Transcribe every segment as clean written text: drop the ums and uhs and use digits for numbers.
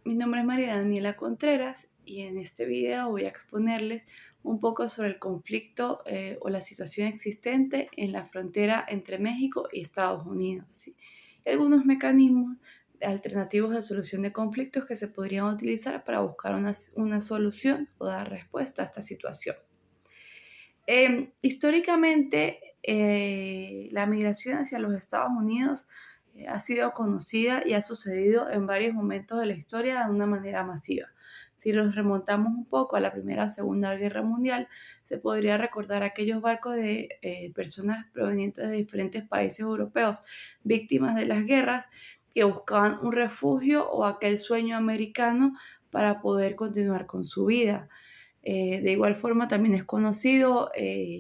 Mi nombre es María Daniela Contreras y en este video voy a exponerles un poco sobre el conflicto o la situación existente en la frontera entre México y Estados Unidos, ¿sí? Y algunos mecanismos alternativos de solución de conflictos que se podrían utilizar para buscar una solución o dar respuesta a esta situación. Históricamente, la migración hacia los Estados Unidos ha sido conocida y ha sucedido en varios momentos de la historia de una manera masiva. Si nos remontamos un poco a la Primera o Segunda Guerra Mundial, se podría recordar aquellos barcos de personas provenientes de diferentes países europeos, víctimas de las guerras, que buscaban un refugio o aquel sueño americano para poder continuar con su vida. De igual forma, también es conocido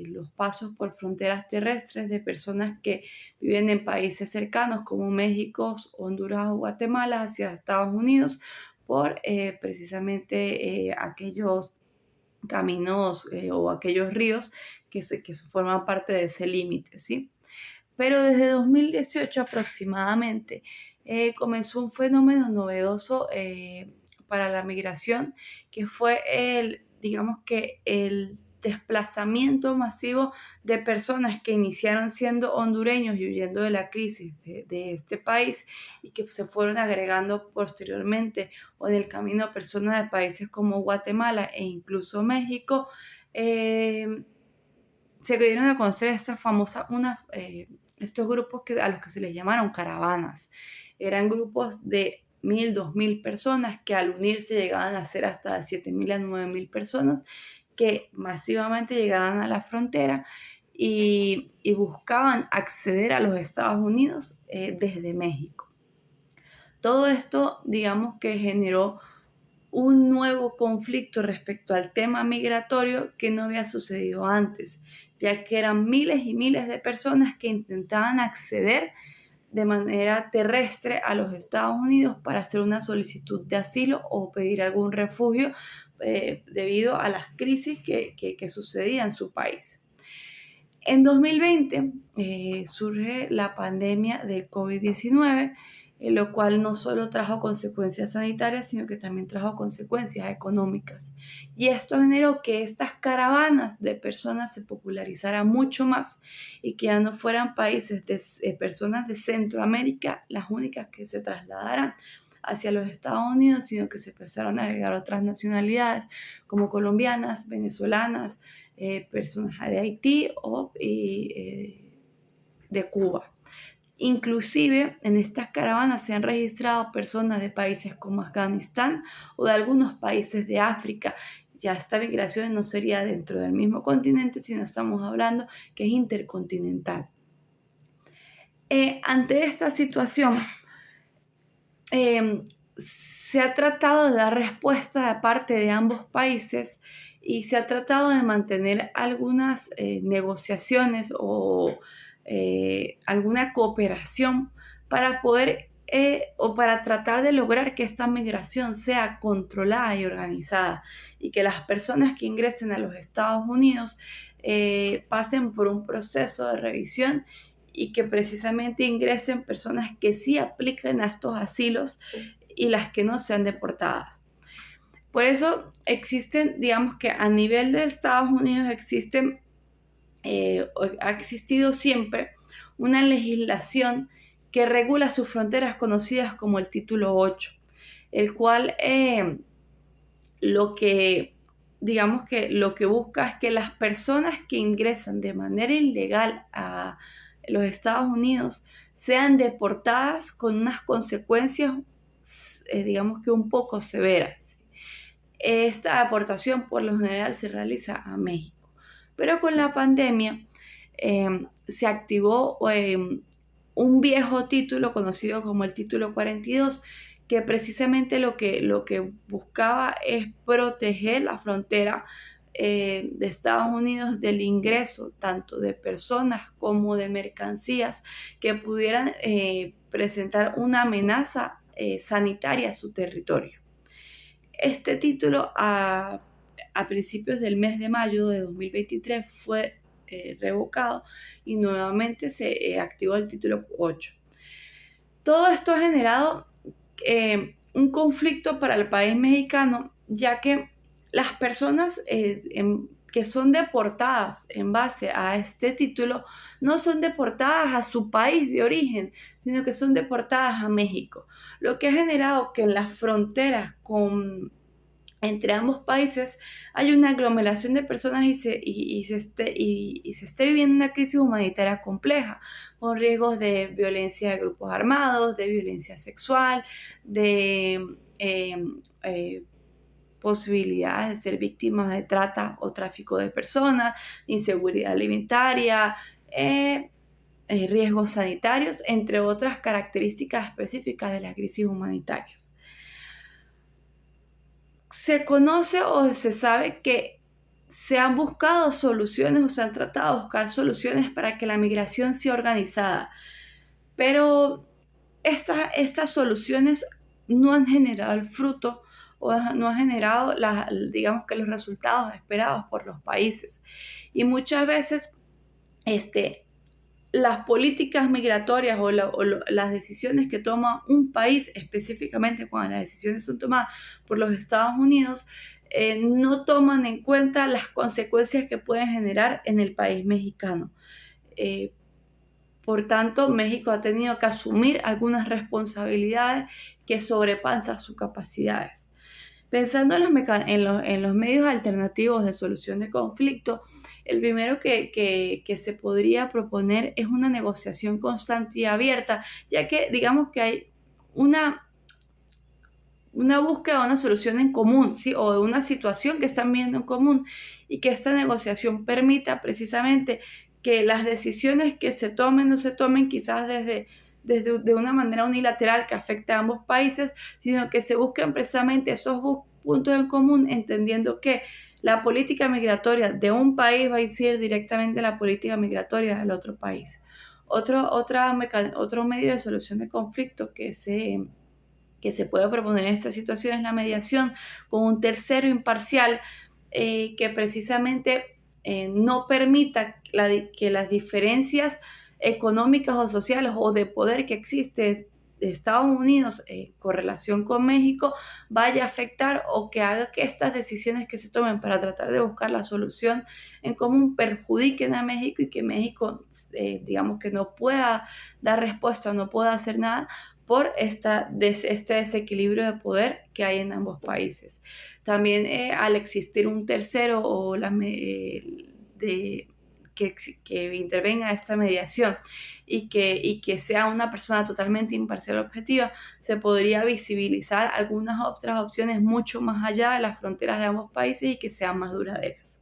los pasos por fronteras terrestres de personas que viven en países cercanos como México, Honduras o Guatemala hacia Estados Unidos por precisamente aquellos caminos o aquellos ríos que forman parte de ese límite, ¿sí? Pero desde 2018 aproximadamente comenzó un fenómeno novedoso para la migración, que fue digamos que el desplazamiento masivo de personas que iniciaron siendo hondureños y huyendo de la crisis de este país y que se fueron agregando posteriormente o en el camino a personas de países como Guatemala e incluso México. Se dieron a conocer estas famosas, estos grupos a los que se les llamaron caravanas. Eran grupos de 1,000, 2,000 personas que al unirse llegaban a ser hasta de 7,000 a 9,000 personas que masivamente llegaban a la frontera y buscaban acceder a los Estados Unidos desde México. Todo esto, digamos que generó un nuevo conflicto respecto al tema migratorio que no había sucedido antes, ya que eran miles y miles de personas que intentaban acceder de manera terrestre a los Estados Unidos para hacer una solicitud de asilo o pedir algún refugio debido a las crisis que sucedían en su país. En 2020 surge la pandemia del COVID-19, lo cual no solo trajo consecuencias sanitarias, sino que también trajo consecuencias económicas. Y esto generó que estas caravanas de personas se popularizaran mucho más y que ya no fueran países de personas de Centroamérica las únicas que se trasladaran hacia los Estados Unidos, sino que se empezaron a agregar otras nacionalidades como colombianas, venezolanas, personas de Haití o de Cuba. Inclusive en estas caravanas se han registrado personas de países como Afganistán o de algunos países de África. Ya esta migración no sería dentro del mismo continente, sino estamos hablando que es intercontinental. Ante esta situación, se ha tratado de dar respuesta de parte de ambos países y se ha tratado de mantener algunas negociaciones o alguna cooperación para poder o para tratar de lograr que esta migración sea controlada y organizada y que las personas que ingresen a los Estados Unidos pasen por un proceso de revisión y que precisamente ingresen personas que sí apliquen a estos asilos y las que no sean deportadas. Por eso existen, digamos que a nivel de Estados Unidos ha existido siempre una legislación que regula sus fronteras conocidas como el Título 8, el cual digamos que lo que busca es que las personas que ingresan de manera ilegal a los Estados Unidos sean deportadas con unas consecuencias, digamos que un poco severas. Esta deportación por lo general se realiza a México, pero con la pandemia se activó un viejo título conocido como el Título 42, que precisamente lo que buscaba es proteger la frontera de Estados Unidos del ingreso tanto de personas como de mercancías que pudieran presentar una amenaza sanitaria a su territorio. Este título a principios del mes de mayo de 2023 fue revocado y nuevamente se activó el Título 8. Todo esto ha generado un conflicto para el país mexicano, ya que las personas que son deportadas en base a este título no son deportadas a su país de origen, sino que son deportadas a México, lo que ha generado que en las fronteras entre ambos países hay una aglomeración de personas y se esté viviendo una crisis humanitaria compleja, con riesgos de violencia de grupos armados, de violencia sexual, de posibilidades de ser víctimas de trata o tráfico de personas, inseguridad alimentaria, riesgos sanitarios, entre otras características específicas de las crisis humanitarias. Se conoce o se sabe que se han buscado soluciones o se han tratado de buscar soluciones para que la migración sea organizada, pero estas soluciones no han generado el fruto o no han generado, digamos que los resultados esperados por los países. Y muchas veces las políticas migratorias o las decisiones que toma un país, específicamente cuando las decisiones son tomadas por los Estados Unidos, no toman en cuenta las consecuencias que pueden generar en el país mexicano. Por tanto, México ha tenido que asumir algunas responsabilidades que sobrepasan sus capacidades. Pensando en los medios alternativos de solución de conflicto, el primero que se podría proponer es una negociación constante y abierta, ya que digamos que hay una búsqueda de una solución en común, ¿sí? O de una situación que están viendo en común, y que esta negociación permita precisamente que las decisiones que se tomen no se tomen quizás de una manera unilateral que afecte a ambos países, sino que se busquen precisamente esos puntos en común, entendiendo que la política migratoria de un país va a incidir directamente en la política migratoria del otro país. Otro medio de solución de conflicto que se puede proponer en esta situación es la mediación con un tercero imparcial, que precisamente no permita que las diferencias económicas o sociales o de poder que existe de Estados Unidos con relación con México vaya a afectar, o que haga que estas decisiones que se tomen para tratar de buscar la solución en común perjudiquen a México, y que México digamos que no pueda dar respuesta o no pueda hacer nada por este desequilibrio de poder que hay en ambos países. También al existir un tercero o que intervenga esta mediación y que sea una persona totalmente imparcial objetiva, se podría visibilizar algunas otras opciones mucho más allá de las fronteras de ambos países y que sean más duraderas.